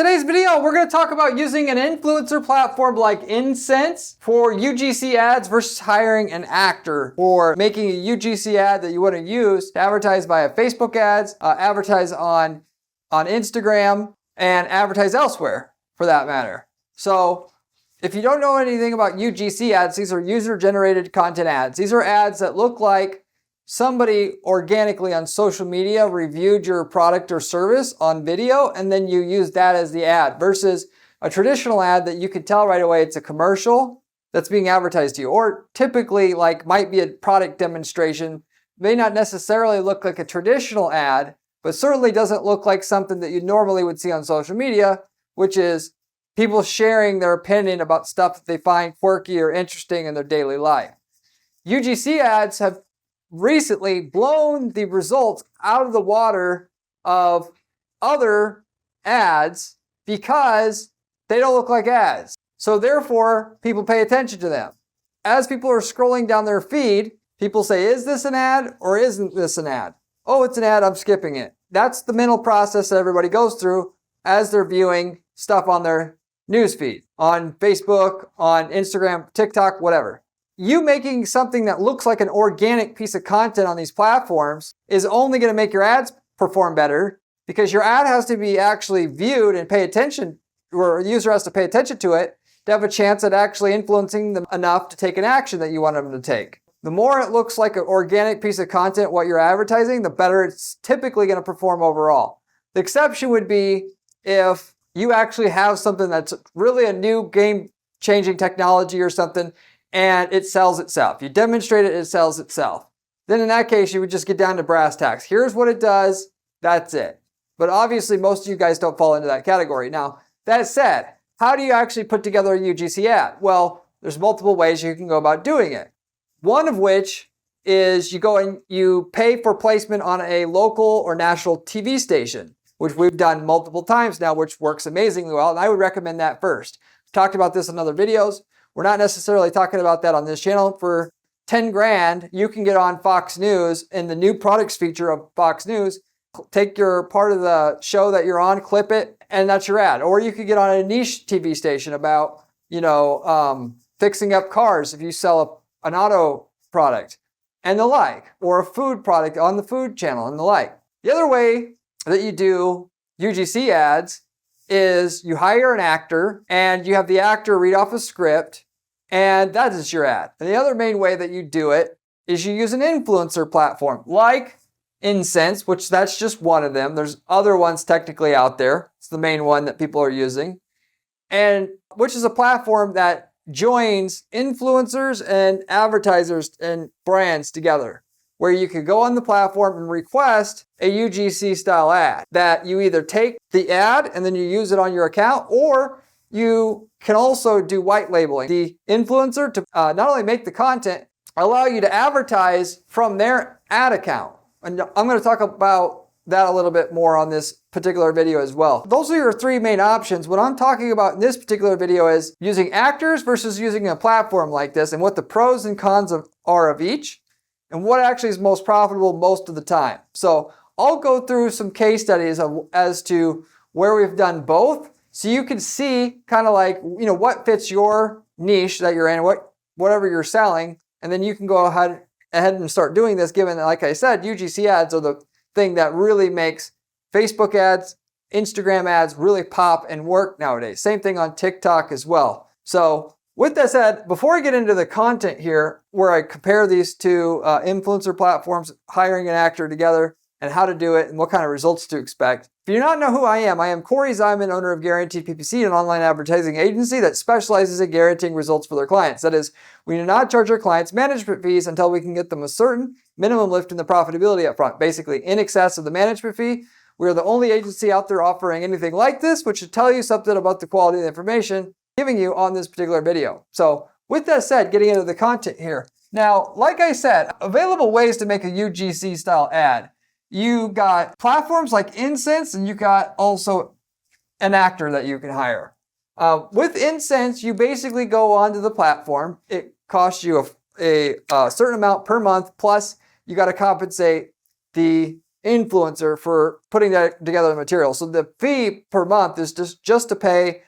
today's video, we're going to talk about using an influencer platform like Insense for UGC ads versus hiring an actor for making a UGC ad that you wouldn't use to advertise via Facebook ads, advertise on Instagram, and advertise elsewhere for that matter. So if you don't know anything about UGC ads, these are user-generated content ads. These are ads that look like somebody organically on social media reviewed your product or service on video, and then you use that as the ad versus a traditional ad that you can tell right away it's a commercial that's being advertised to you, or typically like might be a product demonstration, may not necessarily look like a traditional ad, but certainly doesn't look like something that you normally would see on social media, which is people sharing their opinion about stuff that they find quirky or interesting in their daily life. UGC ads have recently blown the results out of the water of other ads because they don't look like ads. So therefore, people pay attention to them. As people are scrolling down their feed, people say, is this an ad or isn't this an ad? Oh, it's an ad, I'm skipping it. That's the mental process that everybody goes through as they're viewing stuff on their newsfeed, on Facebook, on Instagram, TikTok, whatever. You making something that looks like an organic piece of content on these platforms is only going to make your ads perform better because your ad has to be actually viewed and pay attention, or the user has to pay attention to it to have a chance at actually influencing them enough to take an action that you want them to take. The more it looks like an organic piece of content, what you're advertising, the better it's typically going to perform overall. The exception would be if you actually have something that's really a new game-changing technology or something, and it sells itself. You demonstrate it, it sells itself. Then in that case, you would just get down to brass tacks. Here's what it does, that's it. But obviously, most of you guys don't fall into that category. Now, that said, how do you actually put together a UGC ad? Well, there's multiple ways you can go about doing it. One of which is you go and you pay for placement on a local or national TV station, which we've done multiple times now, which works amazingly well, and I would recommend that first. We've talked about this in other videos. We're not necessarily talking about that on this channel. For 10 grand, you can get on Fox News in the new products feature of Fox News, take your part of the show that you're on, clip it, and that's your ad. Or you could get on a niche TV station about, fixing up cars if you sell an auto product and the like, or a food product on the food channel and the like. The other way that you do UGC ads is you hire an actor and you have the actor read off a script, and that is your ad. And the other main way that you do it is you use an influencer platform like Insense, which that's just one of them. There's other ones technically out there. It's the main one that people are using, and which is a platform that joins influencers and advertisers and brands together, where you could go on the platform and request a UGC style ad that you either take the ad and then you use it on your account, or you can also do white labeling. The influencer to not only make the content, allow you to advertise from their ad account. And I'm going to talk about that a little bit more on this particular video as well. Those are your three main options. What I'm talking about in this particular video is using actors versus using a platform like this, and what the pros and cons are of each, and what actually is most profitable most of the time. So I'll go through some case studies as to where we've done both, so you can see kind of like, what fits your niche that you're in, whatever you're selling, and then you can go ahead and start doing this, given that, like I said, UGC ads are the thing that really makes Facebook ads, Instagram ads really pop and work nowadays. Same thing on TikTok as well. So with that said, before I get into the content here, where I compare these two influencer platforms, hiring an actor together, and how to do it, and what kind of results to expect. If you do not know who I am Corey Zyman, owner of Guaranteed PPC, an online advertising agency that specializes in guaranteeing results for their clients. That is, we do not charge our clients management fees until we can get them a certain minimum lift in the profitability up front, basically in excess of the management fee. We are the only agency out there offering anything like this, which should tell you something about the quality of the information giving you on this particular video. So with that said, getting into the content here. Now, like I said, available ways to make a UGC style ad. You got platforms like Insense, and you got also an actor that you can hire. With Insense, you basically go onto the platform. It costs you a certain amount per month, plus you got to compensate the influencer for putting that together the material. So the fee per month is just to pay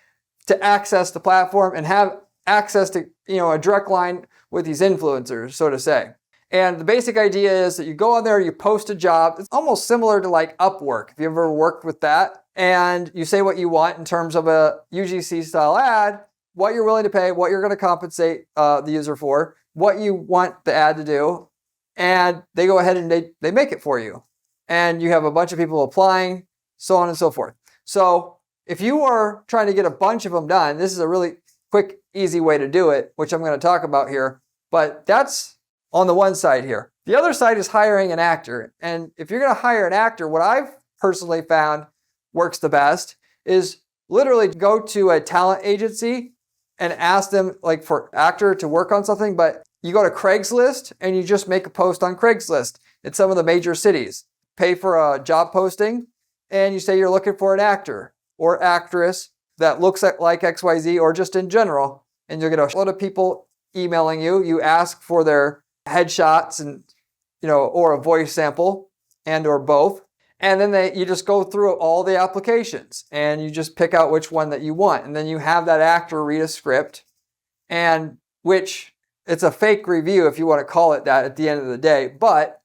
to access the platform and have access to, a direct line with these influencers, so to say. And the basic idea is that you go on there, you post a job. It's almost similar to like Upwork, if you ever worked with that. And you say what you want in terms of a UGC style ad, what you're willing to pay, what you're going to compensate the user for, what you want the ad to do. And they go ahead and they make it for you. And you have a bunch of people applying, so on and so forth. So if you are trying to get a bunch of them done, this is a really quick, easy way to do it, which I'm going to talk about here. But that's on the one side here. The other side is hiring an actor. And if you're going to hire an actor, what I've personally found works the best is literally go to a talent agency and ask them like for actor to work on something. But you go to Craigslist and you just make a post on Craigslist in some of the major cities. Pay for a job posting and you say you're looking for an actor or actress that looks like XYZ or just in general. And you'll get a lot of people emailing you. You ask for their headshots and, or a voice sample and or both. And then you just go through all the applications and you just pick out which one that you want. And then you have that actor read a script, and which it's a fake review if you want to call it that at the end of the day. But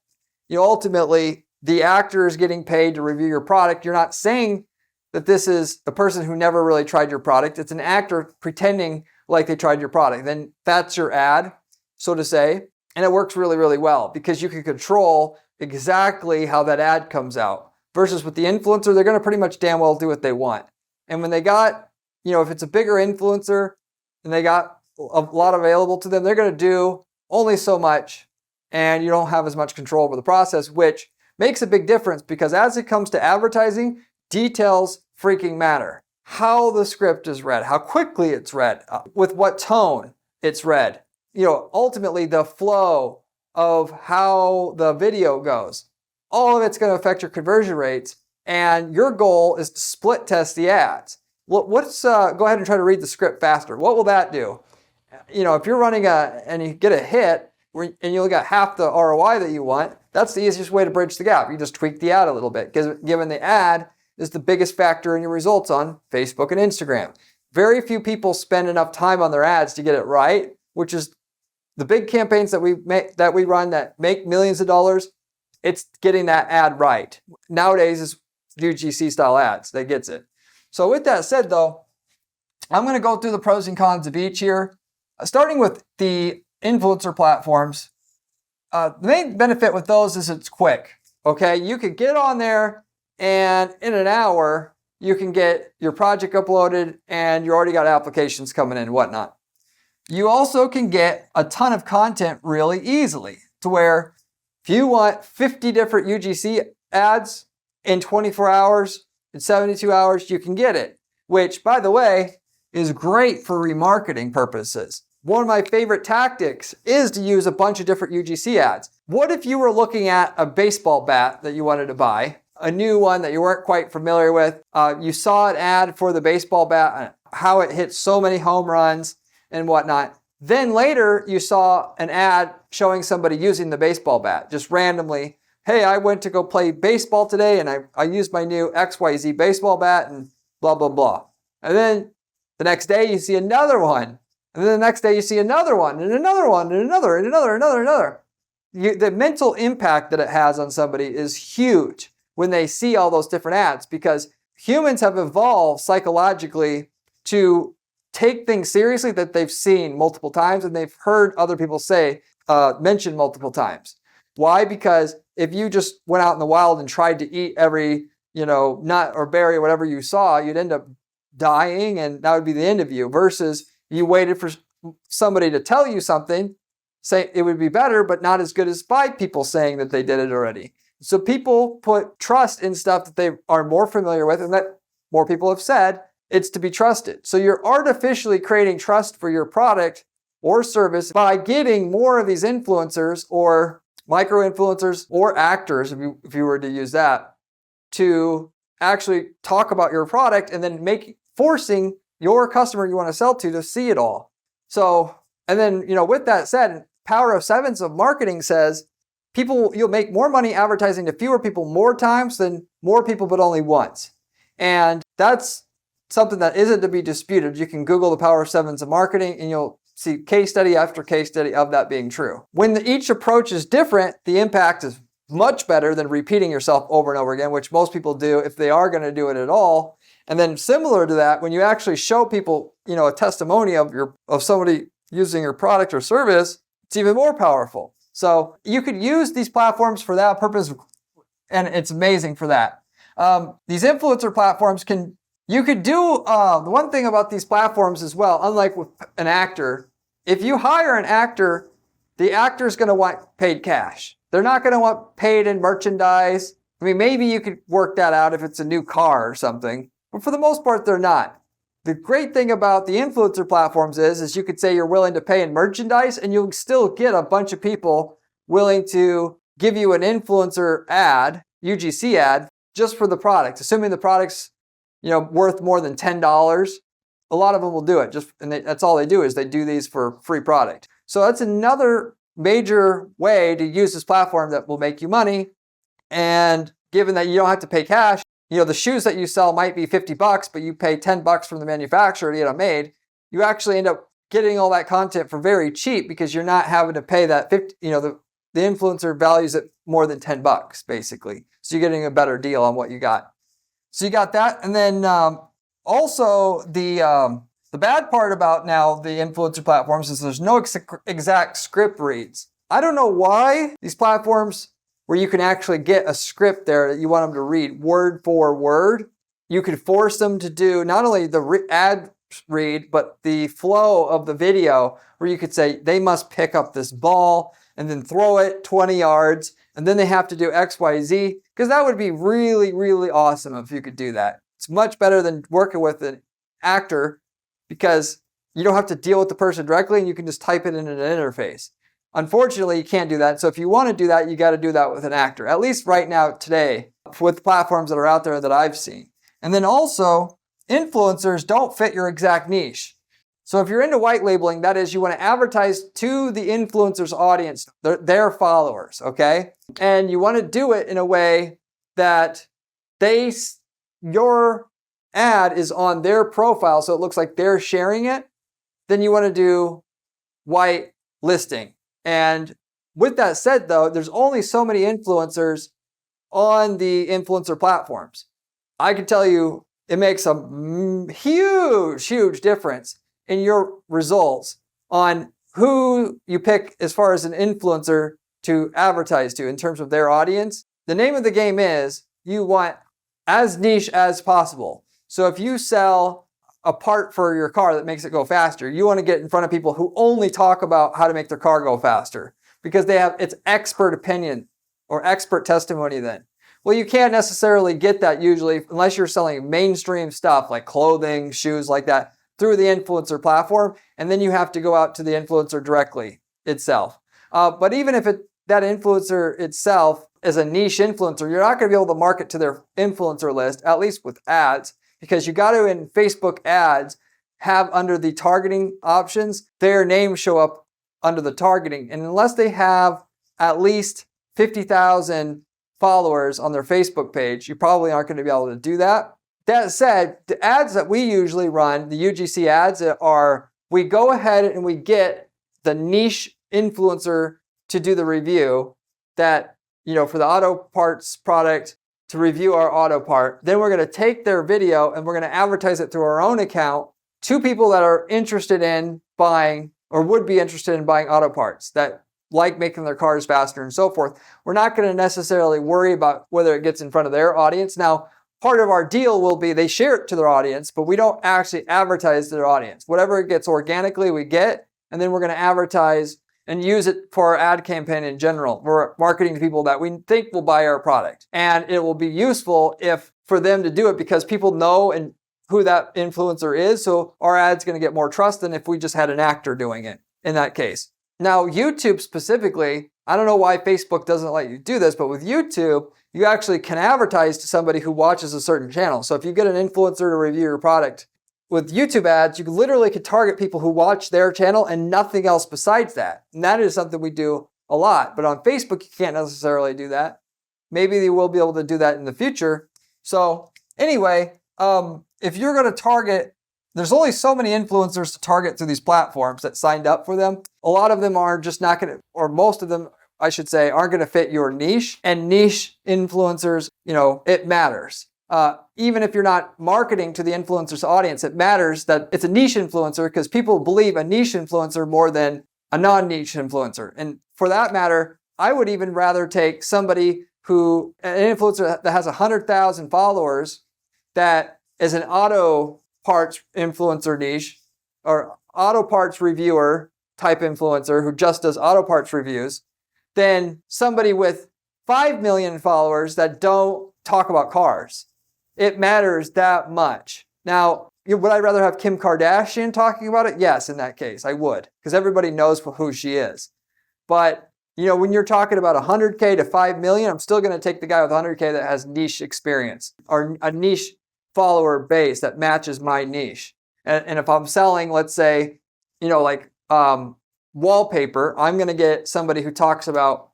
ultimately the actor is getting paid to review your product. You're not saying that this is a person who never really tried your product. It's an actor pretending like they tried your product. Then that's your ad, so to say. And it works really, really well because you can control exactly how that ad comes out. Versus with the influencer, they're going to pretty much damn well do what they want. And when they got, if it's a bigger influencer and they got a lot available to them, they're going to do only so much and you don't have as much control over the process, which makes a big difference because as it comes to advertising, details freaking matter. How the script is read, how quickly it's read, with what tone it's read. Ultimately the flow of how the video goes. All of it's going to affect your conversion rates, and your goal is to split test the ads. Let's go ahead and try to read the script faster. What will that do? If you're running and you get a hit and you only got half the ROI that you want, that's the easiest way to bridge the gap. You just tweak the ad a little bit, because given the ad is the biggest factor in your results on Facebook and Instagram. Very few people spend enough time on their ads to get it right, which is the big campaigns that we run that make millions of dollars. It's getting that ad right. Nowadays, it's UGC style ads that gets it. So with that said, though, I'm going to go through the pros and cons of each here. Starting with the influencer platforms. The main benefit with those is it's quick. Okay, you could get on there and in an hour, you can get your project uploaded and you already got applications coming in and whatnot. You also can get a ton of content really easily to where if you want 50 different UGC ads in 24 hours, in 72 hours, you can get it, which, by the way, is great for remarketing purposes. One of my favorite tactics is to use a bunch of different UGC ads. What if you were looking at a baseball bat that you wanted to buy, a new one that you weren't quite familiar with? You saw an ad for the baseball bat, how it hits so many home runs and whatnot. Then later you saw an ad showing somebody using the baseball bat, just randomly. Hey, I went to go play baseball today and I used my new XYZ baseball bat and blah, blah, blah. And then the next day you see another one. And then the next day you see another one and another one and another and another. The mental impact that it has on somebody is huge when they see all those different ads, because humans have evolved psychologically to take things seriously that they've seen multiple times and they've heard other people mention multiple times. Why? Because if you just went out in the wild and tried to eat every, nut or berry or whatever you saw, you'd end up dying and that would be the end of you, versus you waited for somebody to tell you something, say it would be better, but not as good as 5 people saying that they did it already. So people put trust in stuff that they are more familiar with and that more people have said it's to be trusted. So you're artificially creating trust for your product or service by getting more of these influencers or micro-influencers or actors, if you were to use that, to actually talk about your product and then forcing your customer you want to sell to see it all. So, and then, with that said, Power of Sevens of marketing says you'll make more money advertising to fewer people more times than more people but only once. And that's something that isn't to be disputed. You can Google the power of sevens of marketing and you'll see case study after case study of that being true. When each approach is different, the impact is much better than repeating yourself over and over again, which most people do if they are going to do it at all. And then similar to that, when you actually show people, a testimony of somebody using your product or service, it's even more powerful. So you could use these platforms for that purpose, and it's amazing for that. These influencer platforms you could do, the one thing about these platforms as well, unlike with an actor, if you hire an actor, the actor's going to want paid cash. They're not going to want paid in merchandise. I mean, maybe you could work that out if it's a new car or something, but for the most part, they're not. The great thing about the influencer platforms is you could say you're willing to pay in merchandise and you'll still get a bunch of people willing to give you an influencer ad, UGC ad, just for the product, assuming the product's worth more than $10. A lot of them will do it, that's all they do is they do these for free product. So that's another major way to use this platform that will make you money. And given that you don't have to pay cash, the shoes that you sell might be $50, but you pay $10 from the manufacturer to get them made. You actually end up getting all that content for very cheap because you're not having to pay that 50, the influencer values it more than $10 basically. So you're getting a better deal on what you got. So you got that. And then also the bad part about now the influencer platforms is there's no exact script reads. I don't know why these platforms where you can actually get a script there that you want them to read word for word, you could force them to do not only the ad read, but the flow of the video where you could say they must pick up this ball and then throw it 20 yards and then they have to do X, Y, Z, because that would be really, really awesome if you could do that. It's much better than working with an actor because you don't have to deal with the person directly and you can just type it in an interface. Unfortunately, you can't do that. So if you want to do that, you got to do that with an actor, at least right now today with platforms that are out there that I've seen. And then also, influencers don't fit your exact niche. So if you're into white labeling, that is you want to advertise to the influencer's audience, their followers, okay? And you want to do it in a way that your ad is on their profile so it looks like they're sharing it. Then you want to do white listing. And with that said, though, there's only so many influencers on the influencer platforms. I can tell you it makes a huge, huge difference in your results on who you pick as far as an influencer to advertise to in terms of their audience. The name of the game is you want as niche as possible. So if you sell a part for your car that makes it go faster, you want to get in front of people who only talk about how to make their car go faster because it's expert opinion or expert testimony then. Well, you can't necessarily get that usually unless you're selling mainstream stuff like clothing, shoes like that through the influencer platform, and then you have to go out to the influencer directly itself. But even if that influencer itself is a niche influencer, you're not going to be able to market to their influencer list, at least with ads, because you got to, in Facebook ads, have under the targeting options, their name show up under the targeting. And unless they have at least 50,000 followers on their Facebook page, you probably aren't going to be able to do that. That said, the ads that we usually run, the UGC ads, we go ahead and we get the niche influencer to do the review that, for the auto parts product, to review our auto part. Then we're going to take their video and we're going to advertise it through our own account to people that are interested in buying or would be interested in buying auto parts that like making their cars faster and so forth. We're not going to necessarily worry about whether it gets in front of their audience. Now, part of our deal will be they share it to their audience, but we don't actually advertise to their audience. Whatever it gets organically, we get, and then we're going to advertise and use it for our ad campaign in general. We're marketing to people that we think will buy our product. And it will be useful for them to do it because people know and who that influencer is. So our ad's going to get more trust than if we just had an actor doing it in that case. Now, YouTube specifically, I don't know why Facebook doesn't let you do this, but with YouTube, you actually can advertise to somebody who watches a certain channel. So if you get an influencer to review your product, with YouTube ads, you literally could target people who watch their channel and nothing else besides that. And that is something we do a lot. But on Facebook, you can't necessarily do that. Maybe they will be able to do that in the future. So anyway, if you're going to target, there's only so many influencers to target through these platforms that signed up for them. A lot of them are just not going to, or most of them, I should say, aren't going to fit your niche. And niche influencers, it matters. Even if you're not marketing to the influencer's audience, it matters that it's a niche influencer because people believe a niche influencer more than a non-niche influencer. And for that matter, I would even rather take somebody an influencer that has 100,000 followers that is an auto parts influencer niche or auto parts reviewer type influencer who just does auto parts reviews than somebody with 5 million followers that don't talk about cars. It matters that much. Now, would I rather have Kim Kardashian talking about it? Yes, in that case, I would, because everybody knows who she is. But when you're talking about 100K to 5 million, I'm still going to take the guy with 100K that has niche experience or a niche follower base that matches my niche. And if I'm selling, let's say, wallpaper, I'm going to get somebody who talks about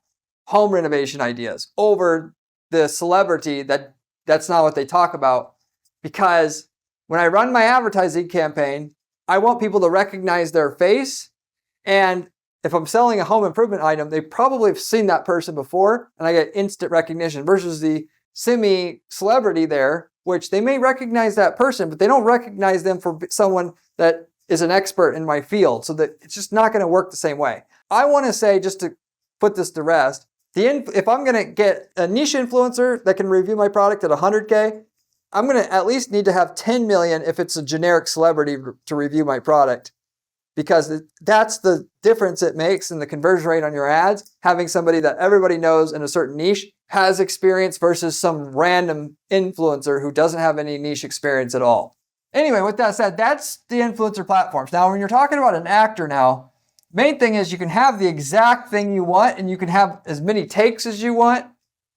home renovation ideas over the celebrity that's not what they talk about. Because when I run my advertising campaign, I want people to recognize their face. And if I'm selling a home improvement item, they probably have seen that person before and I get instant recognition versus the semi-celebrity there, which they may recognize that person, but they don't recognize them for someone that is an expert in my field. So that it's just not going to work the same way. I want to say, just to put this to rest, if I'm going to get a niche influencer that can review my product at 100K, I'm going to at least need to have 10 million if it's a generic celebrity to review my product. Because that's the difference it makes in the conversion rate on your ads, having somebody that everybody knows in a certain niche has experience versus some random influencer who doesn't have any niche experience at all. Anyway, with that said, that's the influencer platforms. Now, when you're talking about an actor now, main thing is you can have the exact thing you want and you can have as many takes as you want.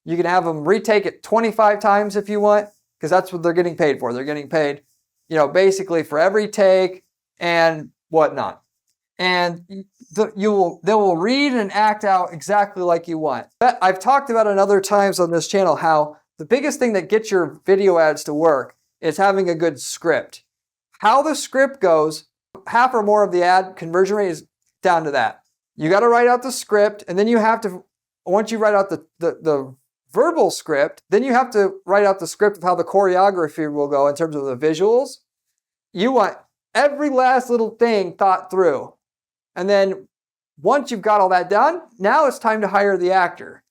You can have them retake it 25 times if you want, because that's what they're getting paid for. They're getting paid, basically for every take and whatnot. And they will read and act out exactly like you want. But I've talked about it other times on this channel how the biggest thing that gets your video ads to work is having a good script. How the script goes, half or more of the ad conversion rate is down to that. You got to write out the script, and then you have to, once you write out the verbal script, then you have to write out the script of how the choreography will go in terms of the visuals. You want every last little thing thought through. And then once you've got all that done, now it's time to hire the actor.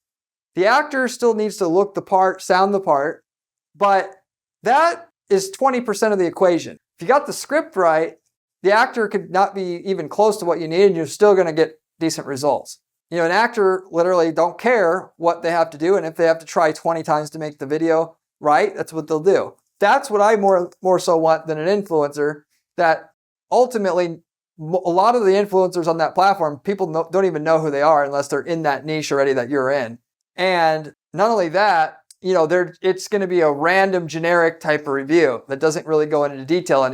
The actor still needs to look the part, sound the part, but that is 20% of the equation. If you got the script right, the actor could not be even close to what you need and you're still going to get decent results. An actor literally don't care what they have to do, and if they have to try 20 times to make the video right, that's what they'll do. That's what I more so want than an influencer that ultimately, a lot of the influencers on that platform, people don't even know who they are unless they're in that niche already that you're in. And not only that, it's going to be a random generic type of review that doesn't really go into detail on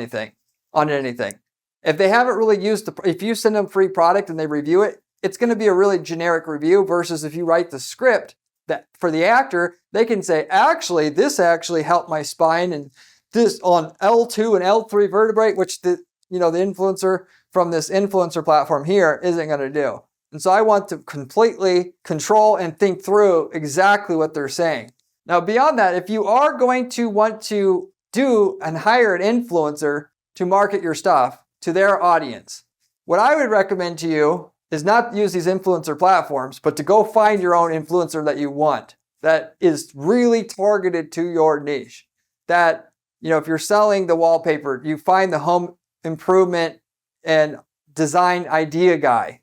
anything. If they haven't really used if you send them free product and they review it, it's going to be a really generic review versus if you write the script that for the actor, they can say, actually, this actually helped my spine and this on L2 and L3 vertebrae, which the influencer from this influencer platform here isn't going to do. And so I want to completely control and think through exactly what they're saying. Now, beyond that, if you are going to want to do and hire an influencer to market your stuff to their audience, what I would recommend to you is not use these influencer platforms, but to go find your own influencer that you want, that is really targeted to your niche. That, if you're selling the wallpaper, you find the home improvement and design idea guy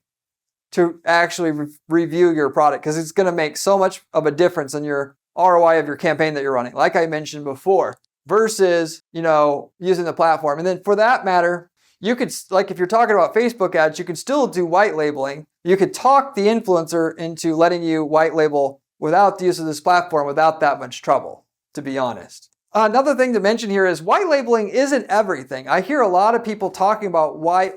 to actually review your product, because it's going to make so much of a difference in your ROI of your campaign that you're running, like I mentioned before, versus, using the platform. And then for that matter, you could, like if you're talking about Facebook ads, you could still do white labeling. You could talk the influencer into letting you white label without the use of this platform without that much trouble, to be honest. Another thing to mention here is white labeling isn't everything. I hear a lot of people talking about white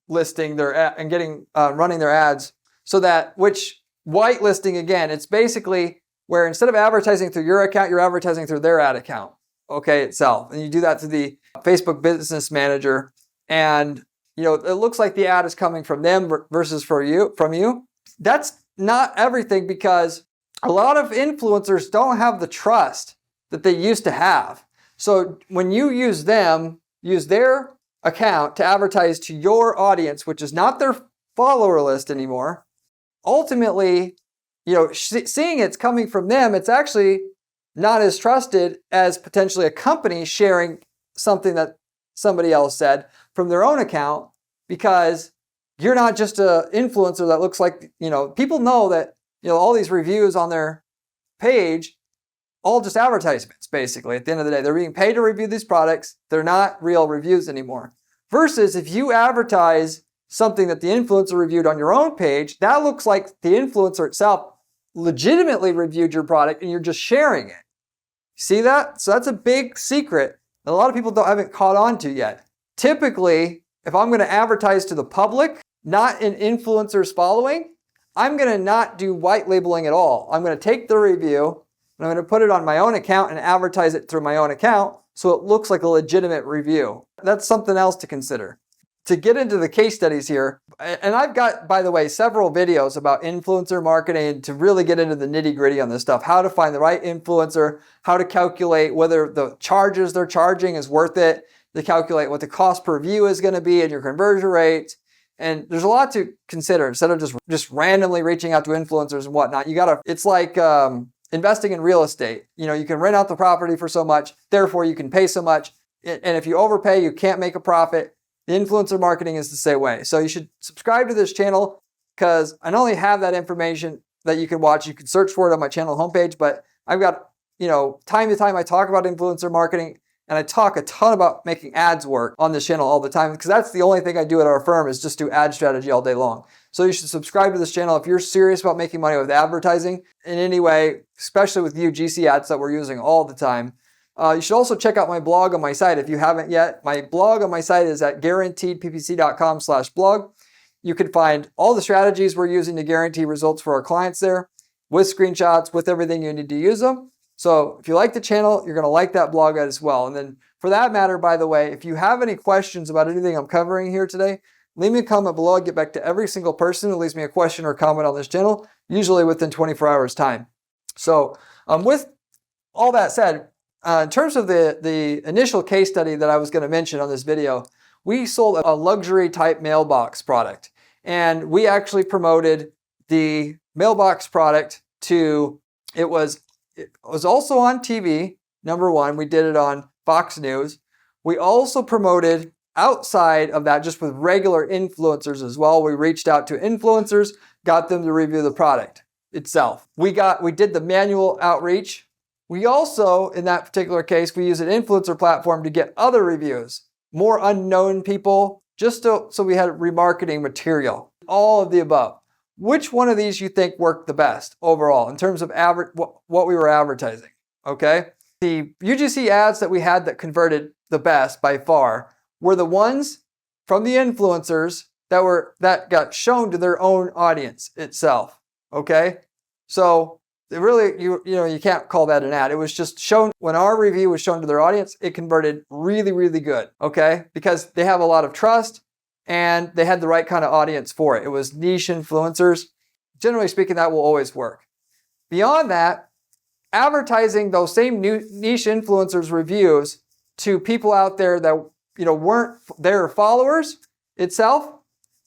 listing their ad and getting running their ads so that, which whitelisting, again, it's basically where instead of advertising through your account, you're advertising through their ad account, okay, itself. And you do that through the Facebook Business Manager. And, it looks like the ad is coming from them versus from you. That's not everything, because a lot of influencers don't have the trust that they used to have. So when you use their account to advertise to your audience, which is not their follower list anymore, ultimately, seeing it's coming from them, it's actually not as trusted as potentially a company sharing something that somebody else said from their own account, because you're not just an influencer that looks like, people know that, all these reviews on their page, all just advertisements, basically. At the end of the day, they're being paid to review these products. They're not real reviews anymore. Versus if you advertise something that the influencer reviewed on your own page, that looks like the influencer itself legitimately reviewed your product and you're just sharing it. See that? So that's a big secret that a lot of people haven't caught on to yet. Typically, if I'm going to advertise to the public, not an influencer's following, I'm going to not do white labeling at all. I'm going to take the review and I'm going to put it on my own account and advertise it through my own account so it looks like a legitimate review. That's something else to consider. To get into the case studies here, and I've got, by the way, several videos about influencer marketing to really get into the nitty-gritty on this stuff, how to find the right influencer, how to calculate whether the charges they're charging is worth it, to calculate what the cost per view is going to be and your conversion rate. And there's a lot to consider instead of just randomly reaching out to influencers and whatnot. It's like investing in real estate. You can rent out the property for so much, therefore you can pay so much. And if you overpay, you can't make a profit. The influencer marketing is the same way. So you should subscribe to this channel, because I not only have that information that you can watch, you can search for it on my channel homepage, but I've got, time to time I talk about influencer marketing, and I talk a ton about making ads work on this channel all the time, because that's the only thing I do at our firm is just do ad strategy all day long. So you should subscribe to this channel if you're serious about making money with advertising in any way, especially with UGC ads that we're using all the time. You should also check out my blog on my site if you haven't yet. My blog on my site is at guaranteedppc.com/blog. You can find all the strategies we're using to guarantee results for our clients there, with screenshots, with everything you need to use them. So if you like the channel, you're going to like that blog as well. And then for that matter, by the way, if you have any questions about anything I'm covering here today, leave me a comment below. I get back to every single person who leaves me a question or comment on this channel, usually within 24 hours time. So with all that said, in terms of the initial case study that I was going to mention on this video, we sold a luxury type mailbox product. And we actually promoted the mailbox product it was also on TV, number one. We did it on Fox News. We also promoted outside of that just with regular influencers as well. We reached out to influencers, got them to review the product itself. We did the manual outreach. We also, in that particular case, we used an influencer platform to get other reviews, more unknown people, so we had remarketing material, all of the above. Which one of these you think worked the best overall in terms of what we were advertising, okay? The UGC ads that we had that converted the best by far were the ones from the influencers that got shown to their own audience itself, okay? So really, you can't call that an ad. It was just shown, when our review was shown to their audience, it converted really, really good, okay? Because they have a lot of trust and they had the right kind of audience for it. It was niche influencers. Generally speaking, that will always work. Beyond that, advertising those same niche influencers reviews to people out there that weren't their followers itself,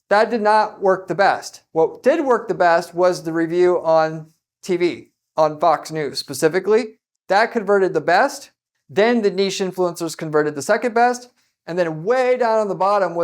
that did not work the best. What did work the best was the review on TV, on Fox News specifically. That converted the best. Then the niche influencers converted the second best. And then way down on the bottom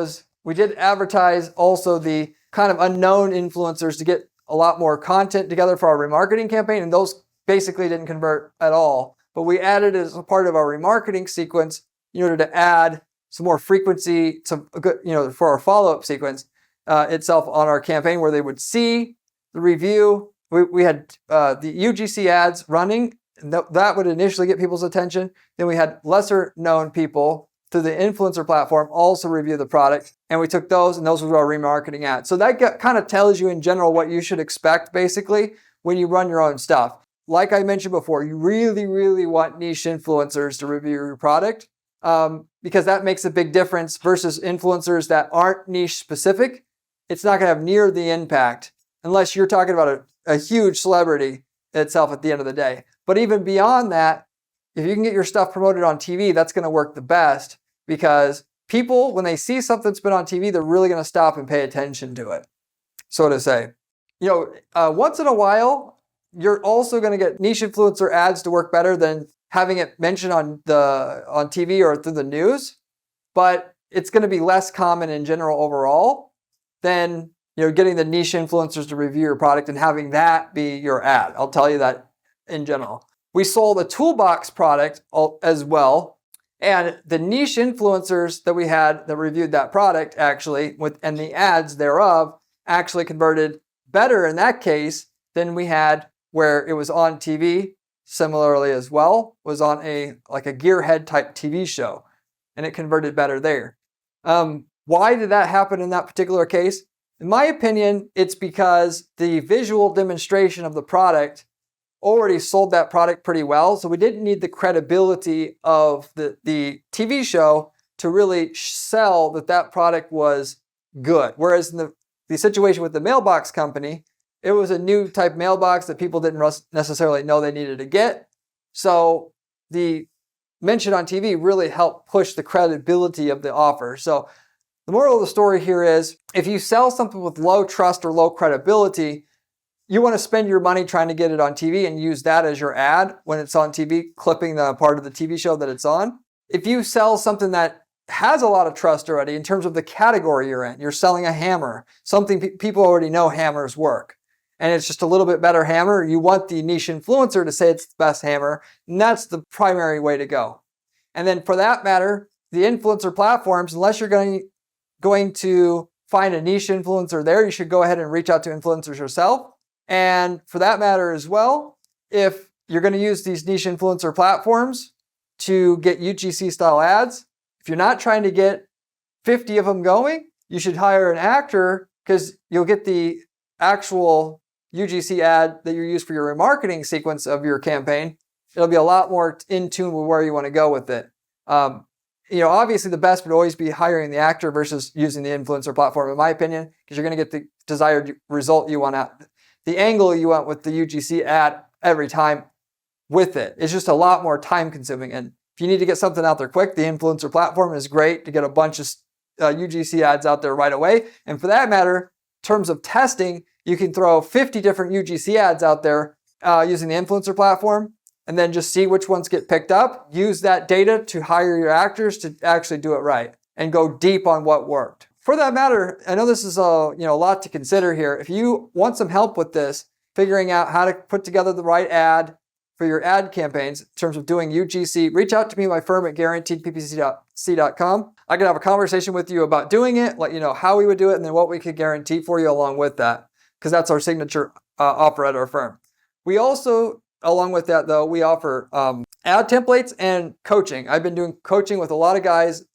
we did advertise also the kind of unknown influencers to get a lot more content together for our remarketing campaign. And those basically didn't convert at all. But we added it as a part of our remarketing sequence in order to add some more frequency for our follow-up sequence itself on our campaign, where they would see the review. We had the UGC ads running, and that would initially get people's attention. Then we had lesser known people through the influencer platform also review the product. And we took those, and those were our remarketing ads. So that kind of tells you in general what you should expect basically when you run your own stuff. Like I mentioned before, you really, really want niche influencers to review your product because that makes a big difference versus influencers that aren't niche specific. It's not going to have near the impact unless you're talking about a huge celebrity itself at the end of the day. But even beyond that, if you can get your stuff promoted on TV, that's going to work the best because people, when they see something that's been on TV, they're really going to stop and pay attention to it, so to say. Once in a while, you're also going to get niche influencer ads to work better than having it mentioned on TV or through the news, but it's going to be less common in general overall than getting the niche influencers to review your product and having that be your ad. I'll tell you that in general. We sold a toolbox product as well, and the niche influencers that we had that reviewed that product actually, and the ads thereof, actually converted better in that case than we had where it was on TV. Similarly as well, was on a gearhead type TV show, and it converted better there. Why did that happen in that particular case? In my opinion, it's because the visual demonstration of the product already sold that product pretty well, so we didn't need the credibility of the TV show to really sell that product was good. Whereas in the situation with the mailbox company, it was a new type mailbox that people didn't necessarily know they needed to get. So the mention on TV really helped push the credibility of the offer. So the moral of the story here is if you sell something with low trust or low credibility, you want to spend your money trying to get it on TV and use that as your ad when it's on TV, clipping the part of the TV show that it's on. If you sell something that has a lot of trust already in terms of the category you're in, you're selling a hammer, something people already know hammers work, and it's just a little bit better hammer, you want the niche influencer to say it's the best hammer, and that's the primary way to go. And then for that matter, the influencer platforms, unless you're going to find a niche influencer there, you should go ahead and reach out to influencers yourself. And for that matter as well, if you're going to use these niche influencer platforms to get UGC style ads, if you're not trying to get 50 of them going, you should hire an actor because you'll get the actual UGC ad that you use for your remarketing sequence of your campaign. It'll be a lot more in tune with where you want to go with it. Obviously the best would always be hiring the actor versus using the influencer platform, in my opinion, because you're going to get the desired result you want out, the angle you want with the UGC ad every time with it. It's just a lot more time consuming. And if you need to get something out there quick, the influencer platform is great to get a bunch of UGC ads out there right away. And for that matter, in terms of testing, you can throw 50 different UGC ads out there using the influencer platform and then just see which ones get picked up. Use that data to hire your actors to actually do it right and go deep on what worked. For that matter, I know this is a lot to consider here. If you want some help with this, figuring out how to put together the right ad for your ad campaigns in terms of doing UGC, reach out to me, my firm at guaranteedppc.com. I can have a conversation with you about doing it, let you know how we would do it, and then what we could guarantee for you along with that, because that's our signature offer at our firm. We also, along with that though, we offer ad templates and coaching. I've been doing coaching with a lot of guys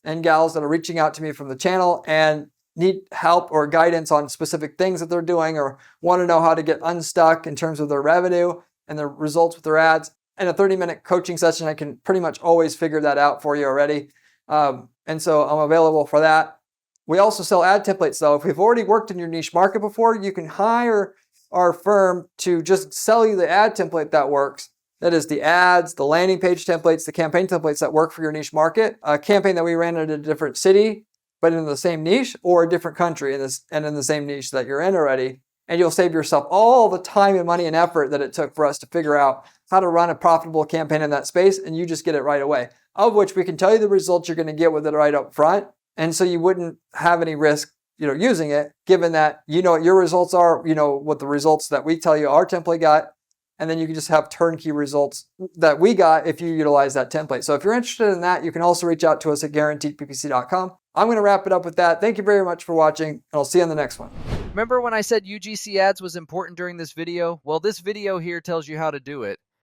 and gals that are reaching out to me from the channel and need help or guidance on specific things that they're doing or want to know how to get unstuck in terms of their revenue and their results with their ads. In a 30-minute coaching session, I can pretty much always figure that out for you already. And so I'm available for that. We also sell ad templates though. If you've already worked in your niche market before, you can hire our firm to just sell you the ad template that works. That is the ads, the landing page templates, the campaign templates that work for your niche market. A campaign that we ran in a different city, but in the same niche, or a different country in the same niche that you're in already. And you'll save yourself all the time and money and effort that it took for us to figure out how to run a profitable campaign in that space, and you just get it right away. Of which we can tell you the results you're going to get with it right up front. And so you wouldn't have any risk, using it, given that you know what your results are, what the results that we tell you our template got, and then you can just have turnkey results that we got if you utilize that template. So if you're interested in that, you can also reach out to us at guaranteedppc.com. I'm going to wrap it up with that. Thank you very much for watching, and I'll see you on the next one. Remember when I said UGC ads was important during this video? Well, this video here tells you how to do it.